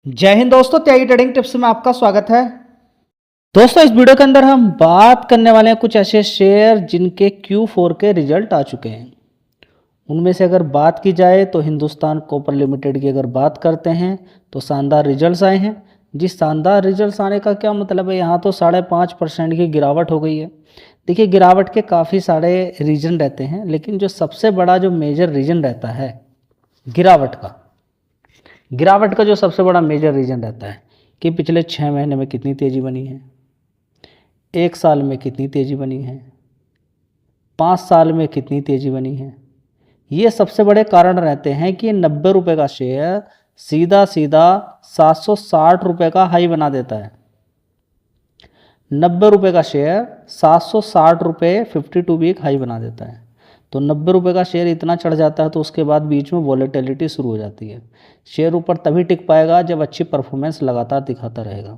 जय हिंद दोस्तों, त्यागी trading tips में आपका स्वागत है। दोस्तों, इस वीडियो के अंदर हम बात करने वाले हैं कुछ ऐसे शेयर जिनके Q4 के रिजल्ट आ चुके हैं। उनमें से अगर बात की जाए तो हिंदुस्तान कॉपर लिमिटेड की अगर बात करते हैं तो शानदार रिजल्ट्स आए हैं। जिस शानदार रिजल्ट्स आने का क्या मतलब है, यहाँ तो 5.5% की गिरावट हो गई है। देखिए, गिरावट के काफ़ी सारे रीजन रहते हैं, लेकिन जो सबसे बड़ा जो मेजर रीजन रहता है गिरावट का जो सबसे बड़ा मेजर रीजन रहता है कि पिछले 6 महीने में कितनी तेज़ी बनी है, 1 साल में कितनी तेज़ी बनी है, 5 साल में कितनी तेज़ी बनी है। ये सबसे बड़े कारण रहते हैं कि 90 रुपये का शेयर सीधा सीधा 760 रुपये का हाई बना देता है। 90 रुपये का शेयर 760 रुपये 52 वीक हाई बना देता है। तो 90 रुपये का शेयर इतना चढ़ जाता है तो उसके बाद बीच में वॉलेटिलिटी शुरू हो जाती है। शेयर ऊपर तभी टिक पाएगा जब अच्छी परफॉर्मेंस लगातार दिखाता रहेगा।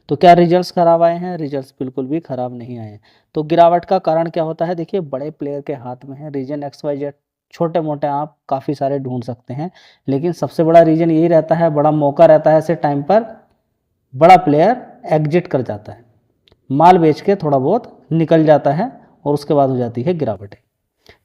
तो क्या रिजल्ट्स खराब आए हैं? रिजल्ट्स बिल्कुल भी खराब नहीं आए। तो गिरावट का कारण क्या होता है? देखिए, बड़े प्लेयर के हाथ में है। रीजन XYZ छोटे मोटे आप काफ़ी सारे ढूंढ सकते हैं, लेकिन सबसे बड़ा रीजन यही रहता है, बड़ा मौका रहता है। ऐसे टाइम पर बड़ा प्लेयर एग्जिट कर जाता है, माल बेच के थोड़ा बहुत निकल जाता है और उसके बाद हो जाती है गिरावटें।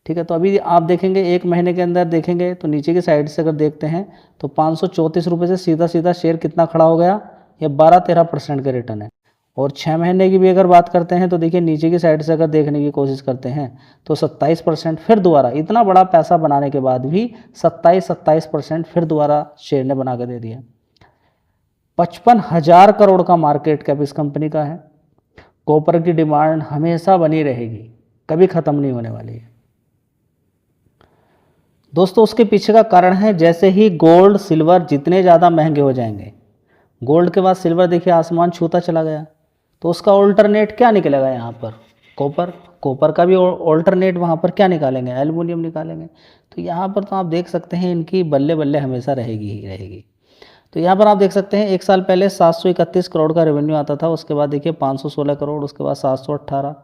ठीक है, तो अभी आप देखेंगे 1 महीने के अंदर देखेंगे तो नीचे की साइड से अगर देखते हैं तो 534 रुपये से सीधा सीधा शेयर कितना खड़ा हो गया, ये 12-13% के रिटर्न है। और 6 महीने की भी अगर बात करते हैं तो देखिए नीचे की साइड से अगर देखने की कोशिश करते हैं तो 27%। फिर दोबारा इतना बड़ा पैसा बनाने के बाद भी 27% फिर दोबारा शेयर ने बना के दे दिया। 55,000 करोड़ का मार्केट कैप इस कंपनी का है। कॉपर की डिमांड हमेशा बनी रहेगी, कभी ख़त्म नहीं होने वाली है। दोस्तों, उसके पीछे का कारण है, जैसे ही गोल्ड सिल्वर जितने ज़्यादा महंगे हो जाएंगे, गोल्ड के बाद सिल्वर देखिए आसमान छूता चला गया, तो उसका ऑल्टरनेट क्या निकलेगा यहाँ पर? कॉपर का भी ऑल्टरनेट वहाँ पर क्या निकालेंगे? एल्युमिनियम निकालेंगे। तो यहाँ पर तो आप देख सकते हैं इनकी बल्ले बल्ले हमेशा रहेगी ही रहेगी। तो यहाँ पर आप देख सकते हैं 1 साल पहले 731 करोड़ का रेवेन्यू आता था, उसके बाद देखिए 516 करोड़, उसके बाद 718,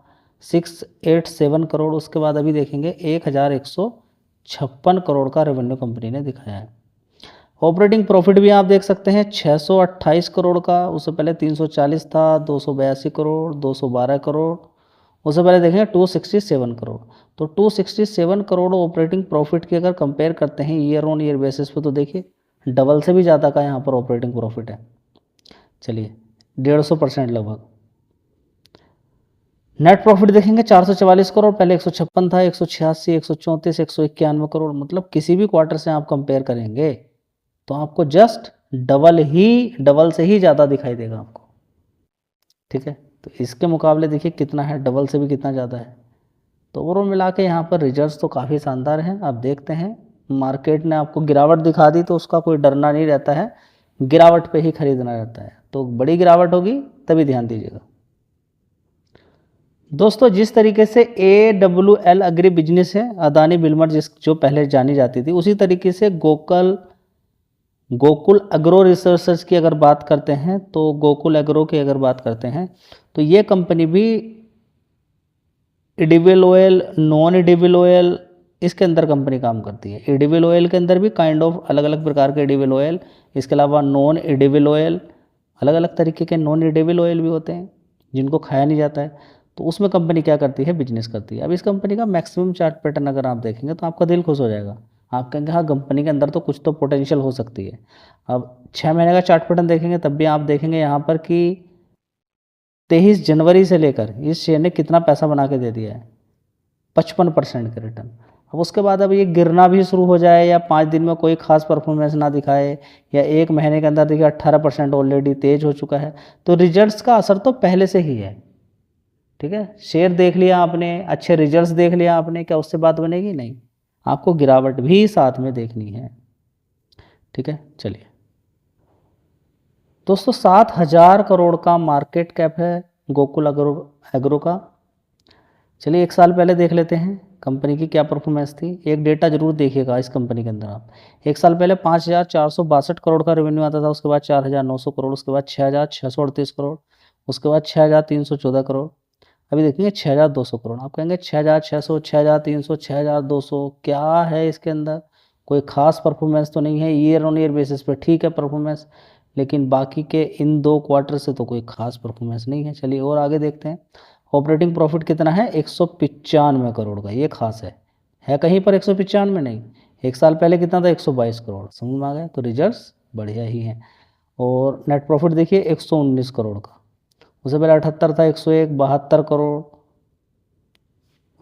687 करोड़, उसके बाद अभी देखेंगे 1156 करोड़ का रेवेन्यू कंपनी ने दिखाया है। ऑपरेटिंग प्रॉफिट भी आप देख सकते हैं 628 करोड़ का, उससे पहले 340 था, 282 करोड़, 212 करोड़, उससे पहले देखेंगे 267 करोड़। तो 267 करोड़ ऑपरेटिंग प्रॉफिट की अगर कंपेयर करते हैं ईयर ऑन ईयर बेसिस पे तो देखिए डबल से भी ज़्यादा का यहाँ पर ऑपरेटिंग प्रॉफिट है। चलिए 150% लगभग। नेट प्रॉफिट देखेंगे 444 करोड़, पहले 156 था, 186, 134, 191 करोड़। मतलब किसी भी क्वार्टर से आप कंपेयर करेंगे तो आपको जस्ट डबल से ही ज़्यादा दिखाई देगा आपको। ठीक है, तो इसके मुकाबले देखिए कितना है, डबल से भी कितना ज़्यादा है। तो ओवरऑल मिला के यहाँ पर रिजल्ट्स तो काफ़ी शानदार हैं। आप देखते हैं मार्केट ने आपको गिरावट दिखा दी तो उसका कोई डरना नहीं रहता है, गिरावट पे ही खरीदना रहता है। तो बड़ी गिरावट होगी तभी ध्यान दीजिएगा। दोस्तों, जिस तरीके से AWL अग्री बिजनेस है, अदानी बिल्डर जो पहले जानी जाती थी, उसी तरीके से गोकुल एग्रो रिसोर्सेज की अगर बात करते हैं तो गोकुल एग्रो की अगर बात करते हैं तो ये कंपनी भी edible oil, non edible oil, इसके अंदर कंपनी काम करती है। एडिबल ऑयल के अंदर भी काइंड ऑफ अलग अलग प्रकार के एडिबल ऑयल, इसके अलावा नॉन एडिबल ऑयल, अलग अलग तरीके के नॉन एडिबल ऑयल भी होते हैं जिनको खाया नहीं जाता है। तो उसमें कंपनी क्या करती है, बिजनेस करती है। अब इस कंपनी का मैक्सिमम चार्ट पैटर्न अगर आप देखेंगे तो आपका दिल खुश हो जाएगा। आप कहेंगे हाँ, कंपनी के अंदर तो कुछ तो पोटेंशियल हो सकती है। अब 6 महीने का चार्ट पैटर्न देखेंगे तब भी आप देखेंगे यहाँ पर कि 23 जनवरी से लेकर इस शेयर ने कितना पैसा बना के दे दिया है, 55% के रिटर्न। अब उसके बाद अब ये गिरना भी शुरू हो जाए या 5 दिन में कोई खास परफॉर्मेंस ना दिखाए या 1 महीने के अंदर देखिए 18% ऑलरेडी तेज हो चुका है, तो रिजल्ट्स का असर तो पहले से ही है। ठीक है, शेयर देख लिया आपने, अच्छे रिजल्ट्स देख लिया आपने, क्या उससे बात बनेगी? नहीं, आपको गिरावट भी साथ में देखनी है। ठीक है, चलिए दोस्तों, 7,000 करोड़ का मार्केट कैप है गोकुल एग्रो का। चलिए 1 साल पहले देख लेते हैं कंपनी की क्या परफॉर्मेंस थी। एक डेटा जरूर देखिएगा इस कंपनी के अंदर आप। 1 साल पहले 5,462 करोड़ का रेवेन्यू आता था, उसके बाद 4,900 करोड़, उसके बाद 6,638 करोड़, उसके बाद 6,314 करोड़, अभी देखेंगे 6,200 करोड़। आप कहेंगे 6,600, 6,300, 6,200 क्या है इसके अंदर? कोई खास परफॉर्मेंस तो नहीं है। ईयर ऑन ईयर बेसिस पे ठीक है परफॉर्मेंस, लेकिन बाकी के इन 2 क्वार्टर से तो कोई खास परफॉर्मेंस नहीं है। चलिए और आगे देखते हैं। ऑपरेटिंग प्रॉफिट कितना है? 195 करोड़ का, ये खास है कहीं पर 195? नहीं। एक साल पहले कितना था? 122 करोड़। समझ में आ गया? तो रिजल्ट्स बढ़िया ही हैं। और नेट प्रॉफिट देखिए 119 करोड़ का, उससे पहले 78 था, 101, 72 करोड़,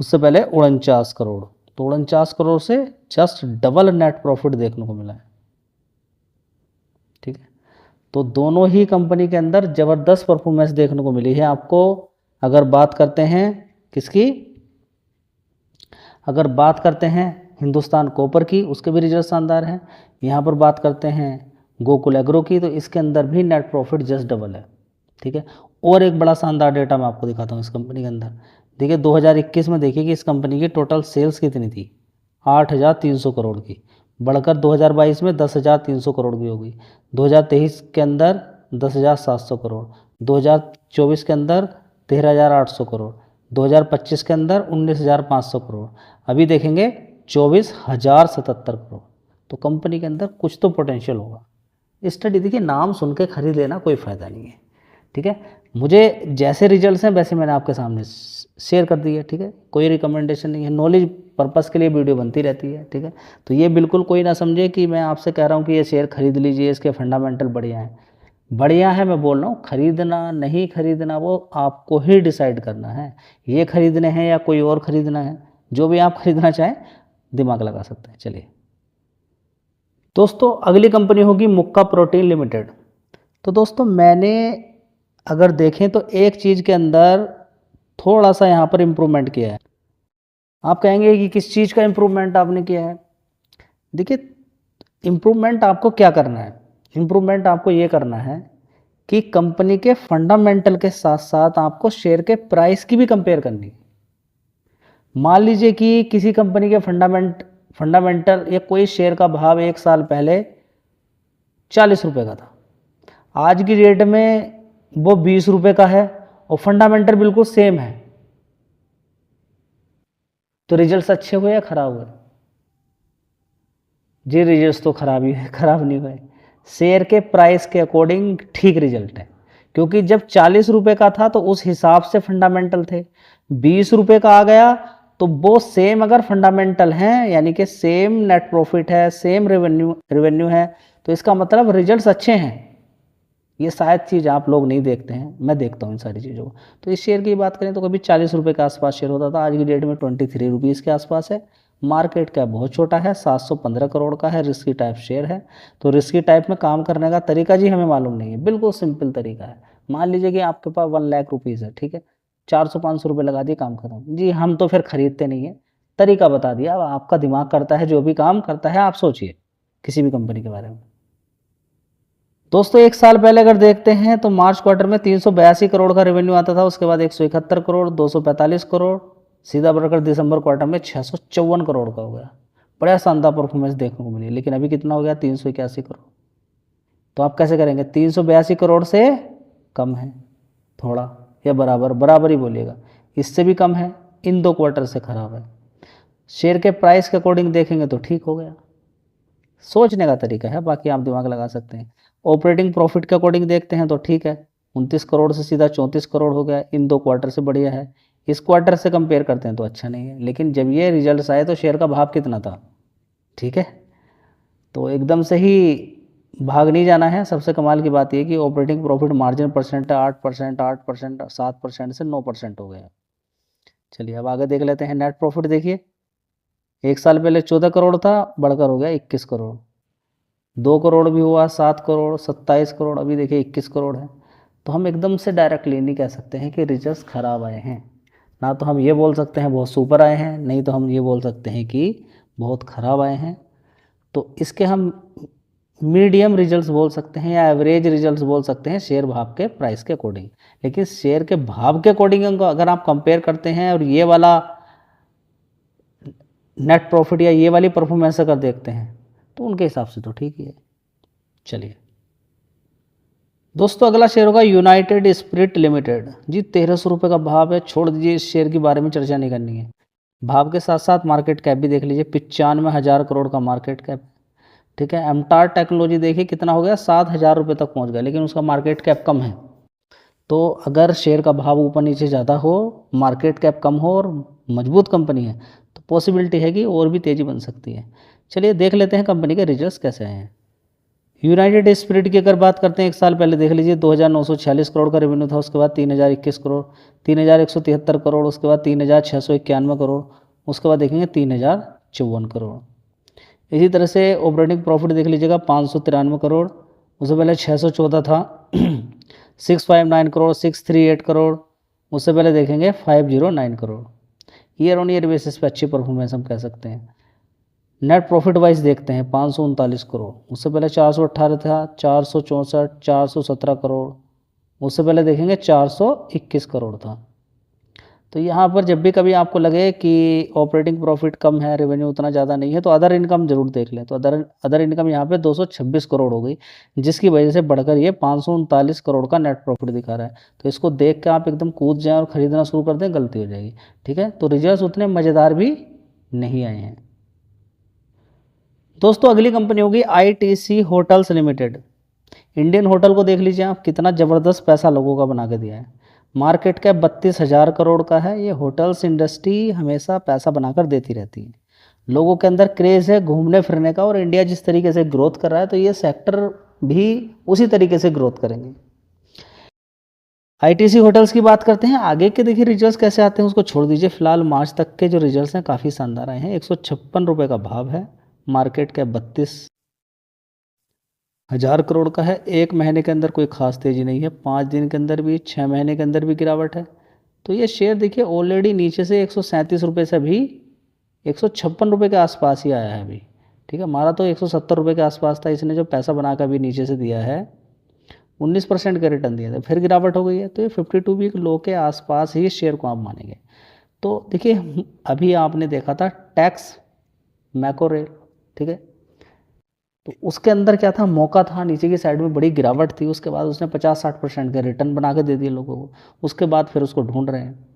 उससे पहले 49 करोड़। तो 49 करोड़ से जस्ट डबल नेट प्रॉफिट देखने को मिला है। ठीक है, तो दोनों ही कंपनी के अंदर ज़बरदस्त परफॉर्मेंस देखने को मिली है आपको। अगर बात करते हैं किसकी? अगर बात करते हैं हिंदुस्तान कॉपर की, उसके भी रिजल्ट शानदार हैं। यहाँ पर बात करते हैं गोकुल एग्रो की, तो इसके अंदर भी नेट प्रॉफिट जस्ट डबल है। ठीक है, और एक बड़ा शानदार डेटा मैं आपको दिखाता हूँ इस कंपनी के अंदर। देखिए 2021 में देखिए कि इस कंपनी की टोटल सेल्स कितनी थी? 8,300 करोड़ की, बढ़कर 2022 में 10,300 करोड़ की हो गई। 2023 के अंदर 10,700 करोड़, 2024 के अंदर 13,800 करोड़, 2025 के अंदर 19,500 करोड़, अभी देखेंगे 24,077 करोड़। तो कंपनी के अंदर कुछ तो पोटेंशियल होगा। स्टडी देखिए, नाम सुन के खरीद लेना कोई फ़ायदा नहीं है। ठीक है, मुझे जैसे रिजल्ट्स हैं वैसे मैंने आपके सामने शेयर कर दिया। ठीक है, कोई रिकमेंडेशन नहीं है, नॉलेज पर्पज़ के लिए वीडियो बनती रहती है। ठीक है, तो ये बिल्कुल कोई ना समझे कि मैं आपसे कह रहा हूँ कि ये शेयर खरीद लीजिए, इसके फंडामेंटल बढ़िया हैं। बढ़िया है मैं बोल रहा हूँ, खरीदना नहीं खरीदना वो आपको ही डिसाइड करना है। ये खरीदने हैं या कोई और खरीदना है, जो भी आप खरीदना चाहें दिमाग लगा सकते हैं। चलिए दोस्तों, अगली कंपनी होगी मुक्का प्रोटीन लिमिटेड। तो दोस्तों मैंने अगर देखें तो एक चीज़ के अंदर थोड़ा सा यहाँ पर इम्प्रूवमेंट किया है। आप कहेंगे कि किस चीज़ का इम्प्रूवमेंट आपने किया है? देखिए, इम्प्रूवमेंट आपको क्या करना है? इम्प्रूवमेंट आपको ये करना है कि कंपनी के फंडामेंटल के साथ साथ आपको शेयर के प्राइस की भी कंपेयर करनी है। मान लीजिए कि किसी कंपनी के फंडामेंटल या कोई शेयर का भाव एक साल पहले 40 रुपये का था, आज की डेट में वो 20 रुपये का है और फंडामेंटल बिल्कुल सेम है, तो रिजल्ट्स अच्छे हुए या खराब हुए? जी रिजल्ट्स तो खराब ही है, खराब नहीं हुए। शेयर के प्राइस के अकॉर्डिंग ठीक रिजल्ट है, क्योंकि जब 40 रुपये का था तो उस हिसाब से फंडामेंटल थे। 20 रुपये का आ गया तो वो सेम अगर फंडामेंटल हैं, यानी कि सेम नेट प्रॉफिट है, सेम रेवेन्यू है, तो इसका मतलब रिजल्ट्स अच्छे हैं। ये शायद चीज़ आप लोग नहीं देखते हैं, मैं देखता हूँ इन सारी चीज़ों को। तो इस शेयर की बात करें तो कभी 40 रुपये के आसपास शेयर होता था, आज की डेट में 23 रुपीज़ के आसपास है। मार्केट कैप बहुत छोटा है, 715 करोड़ का है, रिस्की टाइप शेयर है। तो रिस्की टाइप में काम करने का तरीका जी हमें मालूम नहीं है, बिल्कुल सिंपल तरीका है। मान लीजिए कि आपके पास 1 लाख रुपीज़ है, ठीक है, 400-500 रुपये लगा दिए, काम खत्म। जी हम तो फिर खरीदते नहीं है, तरीका बता दिया। अब आपका दिमाग करता है जो भी काम करता है, आप सोचिए किसी भी कंपनी के बारे में। दोस्तों एक साल पहले अगर देखते हैं तो मार्च क्वार्टर में 382 करोड़ का रेवेन्यू आता था, उसके बाद 171 करोड़, 245 करोड़, सीधा बढ़कर दिसंबर क्वार्टर में 654 करोड़ का हो गया। बड़ा शानदार परफॉर्मेंस देखने को मिली। लेकिन अभी कितना हो गया? 381 करोड़। तो आप कैसे करेंगे? 382 करोड़ से कम है थोड़ा या बराबर? बराबर ही बोलिएगा, इससे भी कम है, इन 2 क्वार्टर से खराब है। शेयर के प्राइस के अकॉर्डिंग देखेंगे तो ठीक हो गया। सोचने का तरीका है, बाकी आप दिमाग लगा सकते हैं। ऑपरेटिंग प्रॉफिट के अकॉर्डिंग देखते हैं तो ठीक है, 29 करोड़ से सीधा 34 करोड़ हो गया, इन 2 क्वार्टर से बढ़िया है। इस क्वार्टर से कंपेयर करते हैं तो अच्छा नहीं है, लेकिन जब ये रिजल्ट्स आए तो शेयर का भाव कितना था? ठीक है, तो एकदम से ही भाग नहीं जाना है। सबसे कमाल की बात ये कि ऑपरेटिंग प्रॉफिट मार्जिन परसेंट 8%, 8%, 7% से 9% हो गया। चलिए अब आगे देख लेते हैं। नेट प्रॉफिट देखिए, एक साल पहले 14 करोड़ था, बढ़कर हो गया 21 करोड़, 2 करोड़ भी हुआ, 7 करोड़, 27 करोड़, अभी देखिए 21 करोड़ है। तो हम एकदम से डायरेक्टली नहीं कह सकते हैं कि रिजल्ट्स खराब आए हैं। ना तो हम ये बोल सकते हैं बहुत सुपर आए हैं, नहीं तो हम ये बोल सकते हैं कि बहुत ख़राब आए हैं। तो इसके हम मीडियम रिजल्ट्स बोल सकते हैं या एवरेज रिजल्ट्स बोल सकते हैं शेयर भाव के प्राइस के अकॉर्डिंग। लेकिन शेयर के भाव के अकॉर्डिंग अगर आप कंपेयर करते हैं और ये वाला नेट प्रॉफिट या ये वाली परफॉर्मेंस अगर देखते हैं तो उनके हिसाब से तो ठीक ही है। चलिए दोस्तों, अगला शेयर होगा यूनाइटेड स्पिरिट लिमिटेड। जी 1300 रुपये का भाव है, छोड़ दीजिए, इस शेयर के बारे में चर्चा नहीं करनी है। भाव के साथ साथ मार्केट कैप भी देख लीजिए, 95,000 करोड़ का मार्केट कैप। ठीक है। एमटार टेक्नोलॉजी देखिए कितना हो गया, 7,000 रुपये तक पहुंच गया, लेकिन उसका मार्केट कैप कम है। तो अगर शेयर का भाव ऊपर नीचे ज़्यादा हो, मार्केट कैप कम हो और मजबूत कंपनी है, तो पॉसिबिलिटी है कि और भी तेज़ी बन सकती है। चलिए देख लेते हैं कंपनी के रिजल्ट्स कैसे हैं। यूनाइटेड स्पिरिट की अगर बात करते हैं, एक साल पहले देख लीजिए 2,946 करोड़ का रेवेन्यू था, उसके बाद 3,021 करोड़, 3,173 करोड़, उसके बाद 3,691 करोड़, उसके बाद देखेंगे 3,054 करोड़। इसी तरह से ऑपरेटिंग प्रॉफिट देख लीजिएगा 593 करोड़, उससे पहले 614 था 659 करोड़, 638 करोड़, उससे पहले देखेंगे 509 crore. Year on year basis पे अच्छी परफॉर्मेंस हम कह सकते हैं। नेट प्रॉफिट वाइज देखते हैं 539 करोड़, उससे पहले 418 था, 464, 417 करोड़, उससे पहले देखेंगे 421 करोड़ था। तो यहाँ पर जब भी कभी आपको लगे कि ऑपरेटिंग प्रॉफिट कम है, रेवेन्यू उतना ज़्यादा नहीं है, तो अदर इनकम जरूर देख लें। तो अदर इनकम यहाँ पे 226 करोड़ हो गई, जिसकी वजह से बढ़कर ये 539 करोड़ का नेट प्रॉफिट दिखा रहा है। तो इसको देख के आप एकदम कूद जाएं और ख़रीदना शुरू कर दें, गलती हो जाएगी। ठीक है, तो रिजल्ट उतने मज़ेदार भी नहीं आए हैं। दोस्तों अगली कंपनी होगी ITC hotels limited. Indian hotel को देख लीजिए आप, कितना ज़बरदस्त पैसा लोगों का बना के दिया है। मार्केट कैप 32,000 करोड़ का है। ये होटल्स इंडस्ट्री हमेशा पैसा बनाकर देती रहती है। लोगों के अंदर क्रेज़ है घूमने फिरने का, और इंडिया जिस तरीके से ग्रोथ कर रहा है, तो ये सेक्टर भी उसी तरीके से ग्रोथ करेंगे। ITC होटल्स की बात करते हैं। आगे के देखिए रिजल्ट्स कैसे आते हैं उसको छोड़ दीजिए, फिलहाल मार्च तक के जो रिजल्ट्स हैं काफ़ी शानदार आए हैं। 156 रुपये का भाव है, मार्केट कैप 32,000 करोड़ का है। एक महीने के अंदर कोई खास तेज़ी नहीं है, 5 दिन के अंदर भी, 6 महीने के अंदर भी गिरावट है। तो ये शेयर देखिए ऑलरेडी नीचे से 137 रुपये से अभी 156 रुपये के आसपास ही आया है अभी। ठीक है, हमारा तो 170 रुपये के आसपास था। इसने जो पैसा बना कर भी नीचे से दिया है, 19% का रिटर्न दिया था, फिर गिरावट हो गई है। तो ये 52 वीक लो के आसपास ही शेयर को आप मानेंगे। तो देखिए अभी आपने देखा था टैक्स मैकोरेल, ठीक है, तो उसके अंदर क्या था, मौका था, नीचे की साइड में बड़ी गिरावट थी, उसके बाद उसने 50-60% का रिटर्न बना के दे दिए लोगों को, उसके बाद फिर उसको ढूंढ रहे हैं।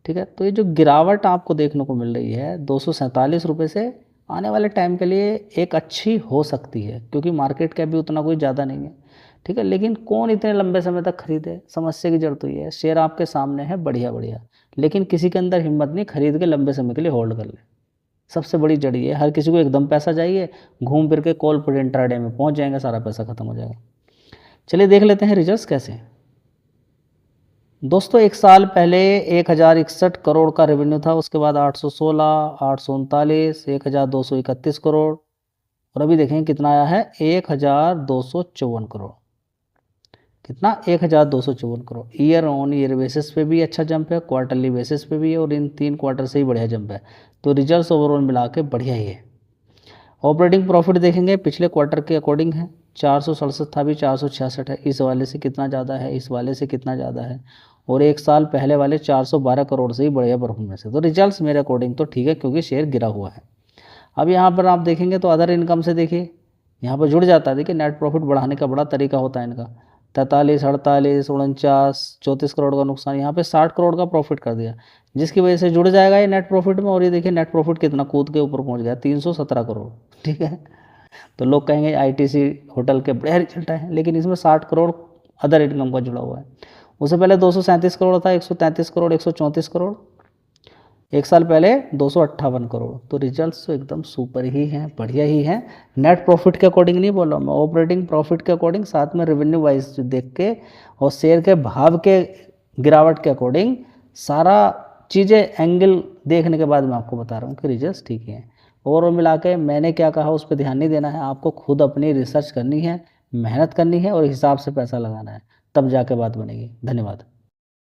ठीक है, तो ये जो गिरावट आपको देखने को मिल रही है 247 रुपये से, आने वाले टाइम के लिए एक अच्छी हो सकती है, क्योंकि मार्केट कैप भी उतना कोई ज़्यादा नहीं है। ठीक है, लेकिन कौन इतने लंबे समय तक खरीदे, समस्या की जड़ तो ये है। शेयर आपके सामने है बढ़िया बढ़िया, लेकिन किसी के अंदर हिम्मत नहीं खरीद के लंबे समय के लिए होल्ड कर ले। सबसे बड़ी जड़ ये है, हर किसी को एकदम पैसा चाहिए, घूम फिर के कॉल पर इंट्राडे में पहुंच जाएंगे, सारा पैसा खत्म हो जाएगा। चलिए देख लेते हैं रिजल्ट्स कैसे हैं। दोस्तों एक साल पहले 1,061 करोड़ का रेवेन्यू था, उसके बाद 816, 839, 1,231 करोड़, और अभी देखें कितना आया है, 1,254 करोड़। कितना, 1,254 crore. Year on year basis पे भी अच्छा जंप है, क्वार्टरली बेसिस पे भी है, और इन 3 क्वार्टर से ही बढ़िया जंप है। तो रिजल्ट्स ओवरऑल मिला के बढ़िया ही है। ऑपरेटिंग प्रॉफिट देखेंगे पिछले क्वार्टर के अकॉर्डिंग है, 467 था, भी 466 है। इस वाले से कितना ज़्यादा है, इस वाले से कितना ज़्यादा है, और एक साल पहले वाले 412 करोड़ से ही बढ़िया परफॉर्मेंस है। तो रिजल्ट्स मेरे अकॉर्डिंग तो ठीक है, क्योंकि शेयर गिरा हुआ है। अब यहाँ पर आप देखेंगे तो अदर इनकम से देखिए यहाँ पर जुड़ जाता है। देखिए नेट प्रॉफिट बढ़ाने का बड़ा तरीका होता है इनका। 43, 48, 49, 34 करोड़ का नुकसान, यहाँ पे 60 करोड़ का प्रॉफिट कर दिया, जिसकी वजह से जुड़ जाएगा ये नेट प्रॉफिट में। और ये देखिए नेट प्रॉफिट कितना कूद के ऊपर पहुँच गया, 317 करोड़। ठीक है, तो लोग कहेंगे ITC होटल के बड़े रिजल्ट हैं, लेकिन इसमें 60 करोड़ अदर इनकम का जुड़ा हुआ है। उससे पहले 237 करोड़ था, 133 करोड़, 134 करोड़, एक साल पहले 258 करोड़। तो रिजल्ट्स तो एकदम सुपर ही हैं, बढ़िया ही हैं। नेट प्रॉफिट के अकॉर्डिंग नहीं बोल रहा मैं, ऑपरेटिंग प्रॉफिट के अकॉर्डिंग, साथ में रेवेन्यू वाइज देख के और शेयर के भाव के गिरावट के अकॉर्डिंग, सारा चीज़ें एंगल देखने के बाद मैं आपको बता रहा हूँ कि रिजल्ट्स ठीक हैं। ओवरऑल मिला के मैंने क्या कहा उस पर ध्यान नहीं देना है, आपको खुद अपनी रिसर्च करनी है, मेहनत करनी है और हिसाब से पैसा लगाना है, तब जाके बात बनेगी। धन्यवाद।